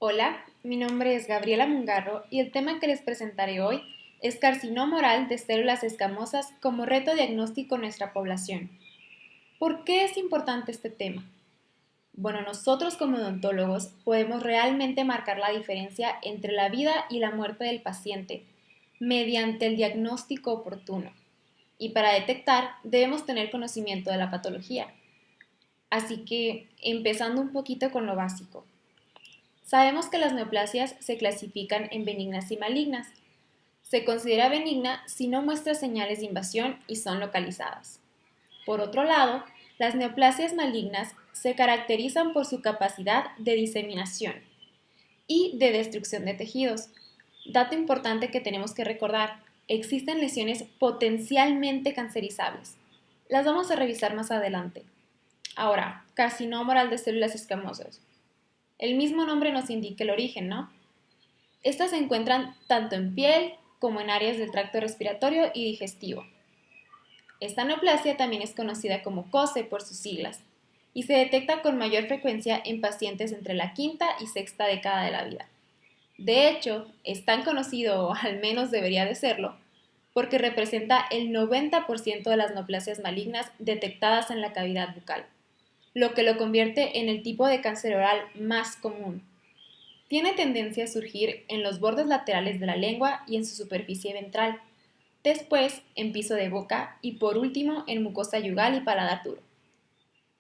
Hola, mi nombre es Gabriela Mungarro y el tema que les presentaré hoy es carcinoma oral de células escamosas como reto diagnóstico en nuestra población. ¿Por qué es importante este tema? Bueno, nosotros como odontólogos podemos realmente marcar la diferencia entre la vida y la muerte del paciente mediante el diagnóstico oportuno. Y para detectar debemos tener conocimiento de la patología. Así que, empezando un poquito con lo básico. Sabemos que las neoplasias se clasifican en benignas y malignas. Se considera benigna si no muestra señales de invasión y son localizadas. Por otro lado, las neoplasias malignas se caracterizan por su capacidad de diseminación y de destrucción de tejidos. Dato importante que tenemos que recordar, existen lesiones potencialmente cancerizables. Las vamos a revisar más adelante. Ahora, carcinoma oral de células escamosas. El mismo nombre nos indica el origen, ¿no? Estas se encuentran tanto en piel como en áreas del tracto respiratorio y digestivo. Esta neoplasia también es conocida como COSE por sus siglas y se detecta con mayor frecuencia en pacientes entre la quinta y sexta década de la vida. De hecho, es tan conocido, o al menos debería de serlo, porque representa el 90% de las neoplasias malignas detectadas en la cavidad bucal, lo que lo convierte en el tipo de cáncer oral más común. Tiene tendencia a surgir en los bordes laterales de la lengua y en su superficie ventral, después en piso de boca y por último en mucosa yugal y paladar duro.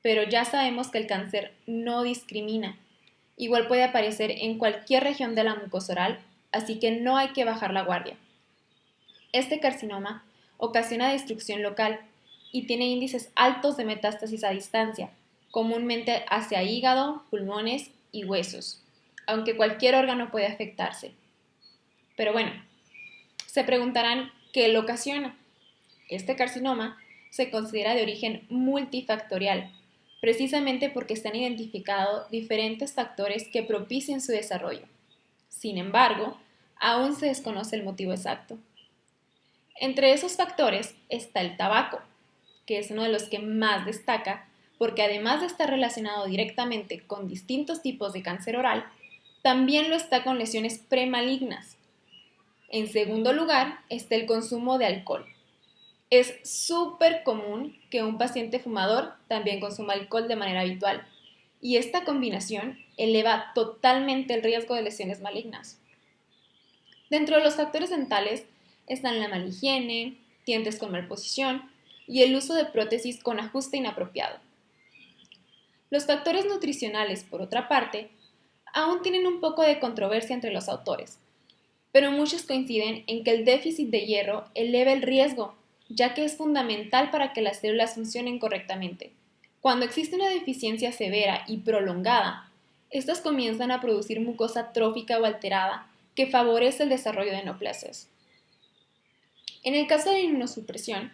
Pero ya sabemos que el cáncer no discrimina. Igual puede aparecer en cualquier región de la mucosa oral, así que no hay que bajar la guardia. Este carcinoma ocasiona destrucción local y tiene índices altos de metástasis a distancia, comúnmente hacia hígado, pulmones y huesos, aunque cualquier órgano puede afectarse. Pero bueno, se preguntarán qué lo ocasiona. Este carcinoma se considera de origen multifactorial, precisamente porque se han identificado diferentes factores que propician su desarrollo. Sin embargo, aún se desconoce el motivo exacto. Entre esos factores está el tabaco, que es uno de los que más destaca porque además de estar relacionado directamente con distintos tipos de cáncer oral, también lo está con lesiones premalignas. En segundo lugar está el consumo de alcohol. Es súper común que un paciente fumador también consuma alcohol de manera habitual y esta combinación eleva totalmente el riesgo de lesiones malignas. Dentro de los factores dentales están la mala higiene, dientes con malposición y el uso de prótesis con ajuste inapropiado. Los factores nutricionales, por otra parte, aún tienen un poco de controversia entre los autores, pero muchos coinciden en que el déficit de hierro eleva el riesgo, ya que es fundamental para que las células funcionen correctamente. Cuando existe una deficiencia severa y prolongada, estas comienzan a producir mucosa trófica o alterada que favorece el desarrollo de neoplasias. En el caso de la inmunosupresión,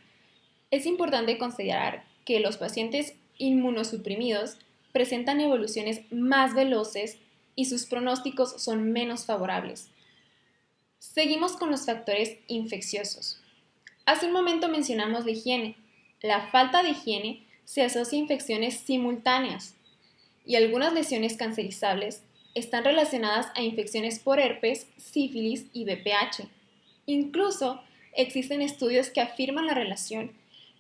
es importante considerar que los pacientes inmunosuprimidos presentan evoluciones más veloces y sus pronósticos son menos favorables. Seguimos con los factores infecciosos. Hace un momento mencionamos la higiene. La falta de higiene se asocia a infecciones simultáneas y algunas lesiones cancerizables están relacionadas a infecciones por herpes, sífilis y VPH. Incluso existen estudios que afirman la relación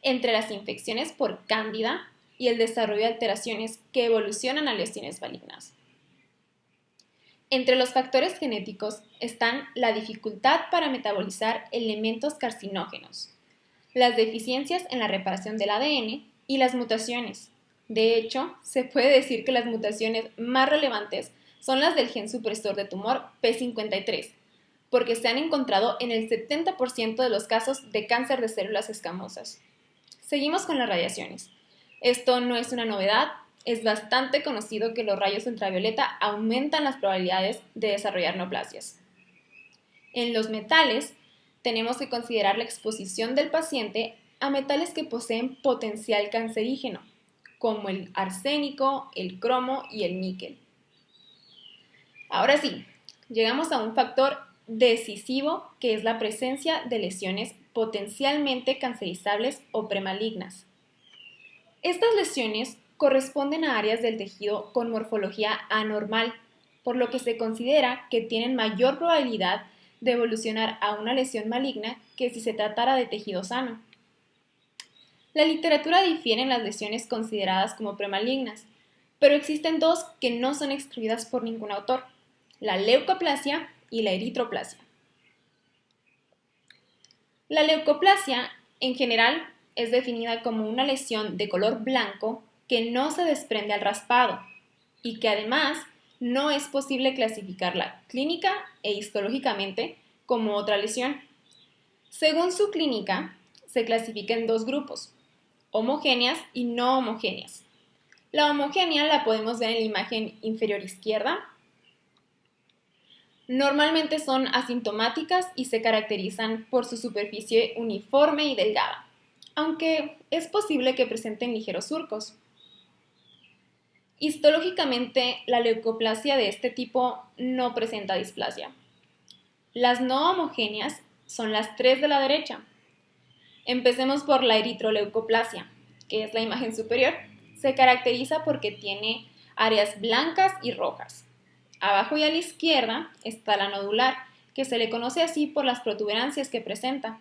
entre las infecciones por cándida y el desarrollo de alteraciones que evolucionan a lesiones malignas. Entre los factores genéticos están la dificultad para metabolizar elementos carcinógenos, las deficiencias en la reparación del ADN y las mutaciones. De hecho, se puede decir que las mutaciones más relevantes son las del gen supresor de tumor P53, porque se han encontrado en el 70% de los casos de cáncer de células escamosas. Seguimos con las radiaciones. Esto no es una novedad, es bastante conocido que los rayos ultravioleta aumentan las probabilidades de desarrollar neoplasias. En los metales, tenemos que considerar la exposición del paciente a metales que poseen potencial cancerígeno, como el arsénico, el cromo y el níquel. Ahora sí, llegamos a un factor decisivo que es la presencia de lesiones potencialmente cancerizables o premalignas. Estas lesiones corresponden a áreas del tejido con morfología anormal, por lo que se considera que tienen mayor probabilidad de evolucionar a una lesión maligna que si se tratara de tejido sano. La literatura difiere en las lesiones consideradas como premalignas, pero existen dos que no son excluidas por ningún autor: la leucoplasia y la eritroplasia. La leucoplasia, en general, es definida como una lesión de color blanco que no se desprende al raspado y que además no es posible clasificarla clínica e histológicamente como otra lesión. Según su clínica, se clasifica en dos grupos: homogéneas y no homogéneas. La homogénea la podemos ver en la imagen inferior izquierda. Normalmente son asintomáticas y se caracterizan por su superficie uniforme y delgada, aunque es posible que presenten ligeros surcos. Histológicamente, la leucoplasia de este tipo no presenta displasia. Las no homogéneas son las tres de la derecha. Empecemos por la eritroleucoplasia, que es la imagen superior. Se caracteriza porque tiene áreas blancas y rojas. Abajo y a la izquierda está la nodular, que se le conoce así por las protuberancias que presenta.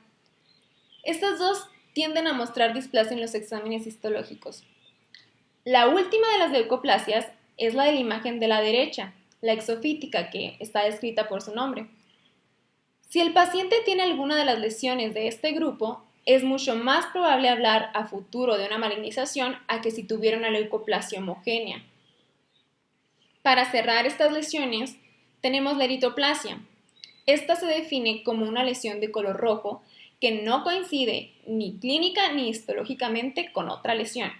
Estas dos tienden a mostrar displasia en los exámenes histológicos. La última de las leucoplasias es la de la imagen de la derecha, la exofítica, que está descrita por su nombre. Si el paciente tiene alguna de las lesiones de este grupo, es mucho más probable hablar a futuro de una malignización a que si tuviera una leucoplasia homogénea. Para cerrar estas lesiones, tenemos la eritroplasia. Esta se define como una lesión de color rojo que no coincide ni clínica ni histológicamente con otra lesión.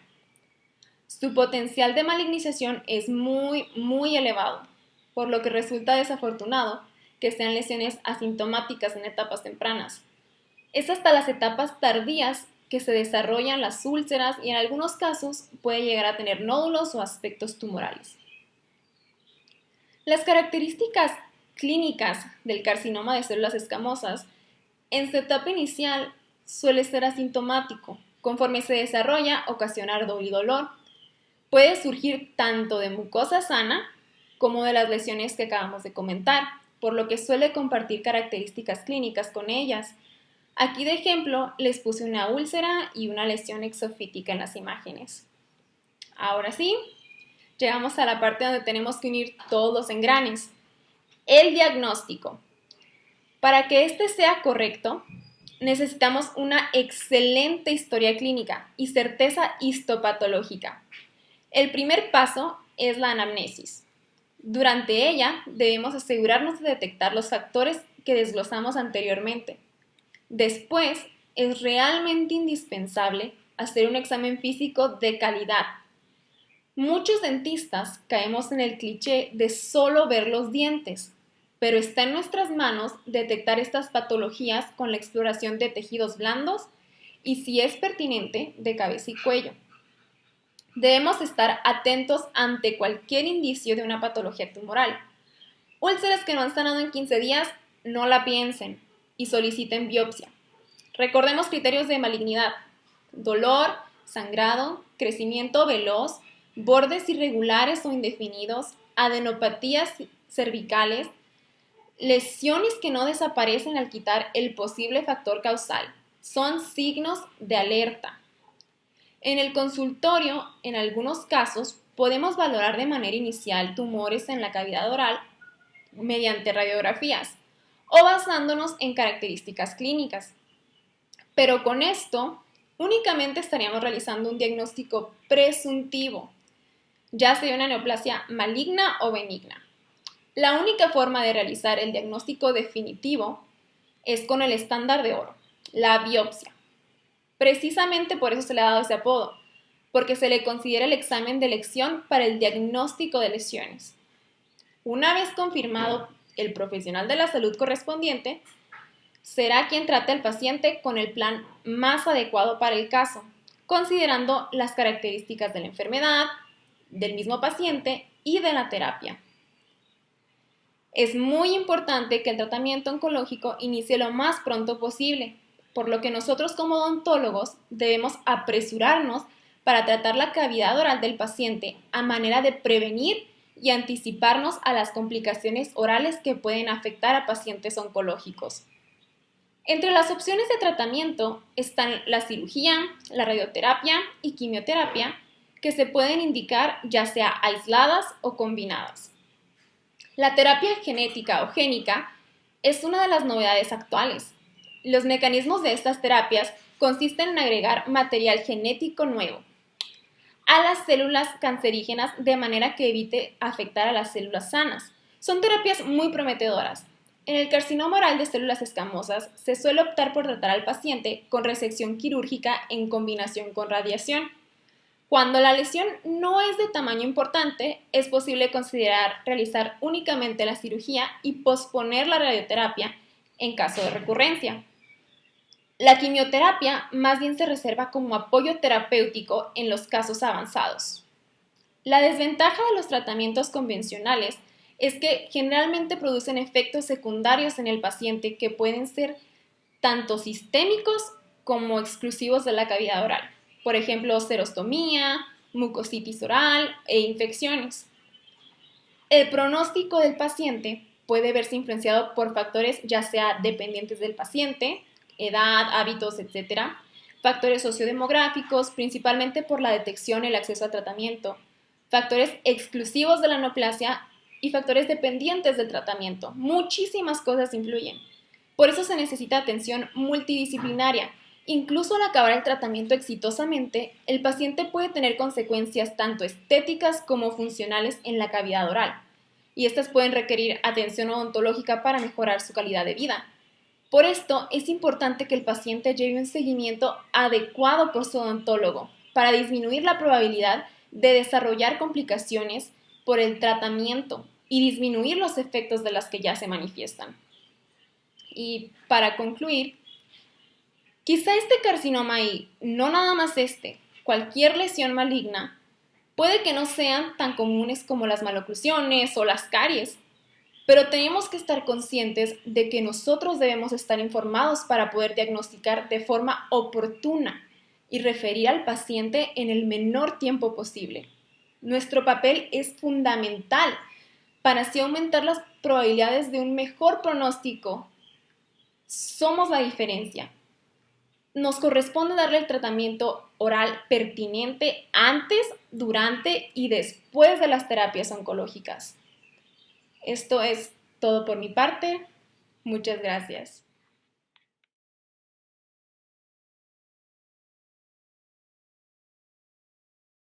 Su potencial de malignización es muy elevado, por lo que resulta desafortunado que sean lesiones asintomáticas en etapas tempranas. Es hasta las etapas tardías que se desarrollan las úlceras y en algunos casos puede llegar a tener nódulos o aspectos tumorales. Las características clínicas del carcinoma de células escamosas en su etapa inicial suele ser asintomático. Conforme se desarrolla, ocasiona ardor y dolor. Puede surgir tanto de mucosa sana como de las lesiones que acabamos de comentar, por lo que suele compartir características clínicas con ellas. Aquí de ejemplo les puse una úlcera y una lesión exofítica en las imágenes. Ahora sí, llegamos a la parte donde tenemos que unir todos los engranes. El diagnóstico. Para que este sea correcto, necesitamos una excelente historia clínica y certeza histopatológica. El primer paso es la anamnesis. Durante ella debemos asegurarnos de detectar los factores que desglosamos anteriormente. Después, es realmente indispensable hacer un examen físico de calidad. Muchos dentistas caemos en el cliché de solo ver los dientes, pero está en nuestras manos detectar estas patologías con la exploración de tejidos blandos y, si es pertinente, de cabeza y cuello. Debemos estar atentos ante cualquier indicio de una patología tumoral. Úlceras que no han sanado en 15 días, no la piensen y soliciten biopsia. Recordemos criterios de malignidad: dolor, sangrado, crecimiento veloz, bordes irregulares o indefinidos, adenopatías cervicales, lesiones que no desaparecen al quitar el posible factor causal. Son signos de alerta. En el consultorio, en algunos casos, podemos valorar de manera inicial tumores en la cavidad oral mediante radiografías o basándonos en características clínicas. Pero con esto, únicamente estaríamos realizando un diagnóstico presuntivo, ya sea una neoplasia maligna o benigna. La única forma de realizar el diagnóstico definitivo es con el estándar de oro, la biopsia. Precisamente por eso se le ha dado ese apodo, porque se le considera el examen de elección para el diagnóstico de lesiones. Una vez confirmado, el profesional de la salud correspondiente será quien trate al paciente con el plan más adecuado para el caso, considerando las características de la enfermedad, del mismo paciente y de la terapia. Es muy importante que el tratamiento oncológico inicie lo más pronto posible, por lo que nosotros como odontólogos debemos apresurarnos para tratar la cavidad oral del paciente a manera de prevenir y anticiparnos a las complicaciones orales que pueden afectar a pacientes oncológicos. Entre las opciones de tratamiento están la cirugía, la radioterapia y quimioterapia, que se pueden indicar ya sea aisladas o combinadas. La terapia genética o génica es una de las novedades actuales. Los mecanismos de estas terapias consisten en agregar material genético nuevo a las células cancerígenas de manera que evite afectar a las células sanas. Son terapias muy prometedoras. En el carcinoma oral de células escamosas se suele optar por tratar al paciente con resección quirúrgica en combinación con radiación. Cuando la lesión no es de tamaño importante, es posible considerar realizar únicamente la cirugía y posponer la radioterapia en caso de recurrencia. La quimioterapia más bien se reserva como apoyo terapéutico en los casos avanzados. La desventaja de los tratamientos convencionales es que generalmente producen efectos secundarios en el paciente que pueden ser tanto sistémicos como exclusivos de la cavidad oral. Por ejemplo, serostomía, mucositis oral e infecciones. El pronóstico del paciente puede verse influenciado por factores ya sea dependientes del paciente, edad, hábitos, etc., factores sociodemográficos, principalmente por la detección y el acceso al tratamiento, factores exclusivos de la neoplasia y factores dependientes del tratamiento. Muchísimas cosas influyen. Por eso se necesita atención multidisciplinaria. Incluso al acabar el tratamiento exitosamente, el paciente puede tener consecuencias tanto estéticas como funcionales en la cavidad oral, y estas pueden requerir atención odontológica para mejorar su calidad de vida. Por esto, es importante que el paciente lleve un seguimiento adecuado por su odontólogo para disminuir la probabilidad de desarrollar complicaciones por el tratamiento y disminuir los efectos de las que ya se manifiestan. Y para concluir, quizá este carcinoma y no nada más cualquier lesión maligna, puede que no sean tan comunes como las maloclusiones o las caries, pero tenemos que estar conscientes de que nosotros debemos estar informados para poder diagnosticar de forma oportuna y referir al paciente en el menor tiempo posible. Nuestro papel es fundamental para así aumentar las probabilidades de un mejor pronóstico. Somos la diferencia. Nos corresponde darle el tratamiento oral pertinente antes, durante y después de las terapias oncológicas. Esto es todo por mi parte. Muchas gracias.